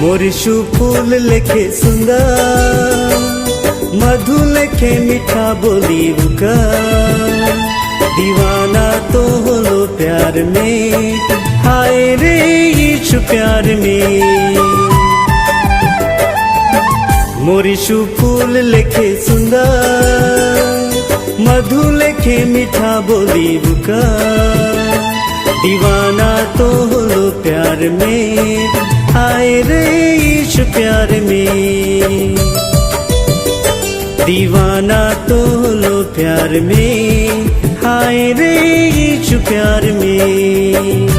मोरिशु फूल लेखे सुंदर, मधु लेखे मीठा बोली उका। दीवाना तो होलो प्यार में, हाय रे यीशु प्यार में। मोरिशु फूल लेखे सुंदर, मधु लेखे मीठा बोली उका। दीवाना तो होलो प्यार में, हाय रे यीशु प्यार में। दीवाना तो होलो प्यार में, हाय रे यीशु प्यार में।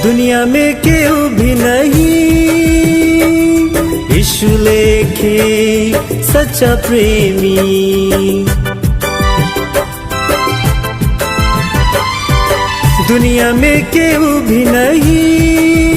दुनिया में केहू भी नहीं यीशु लेखे सच्चा प्रेमी। दुनिया में केहू भी नहीं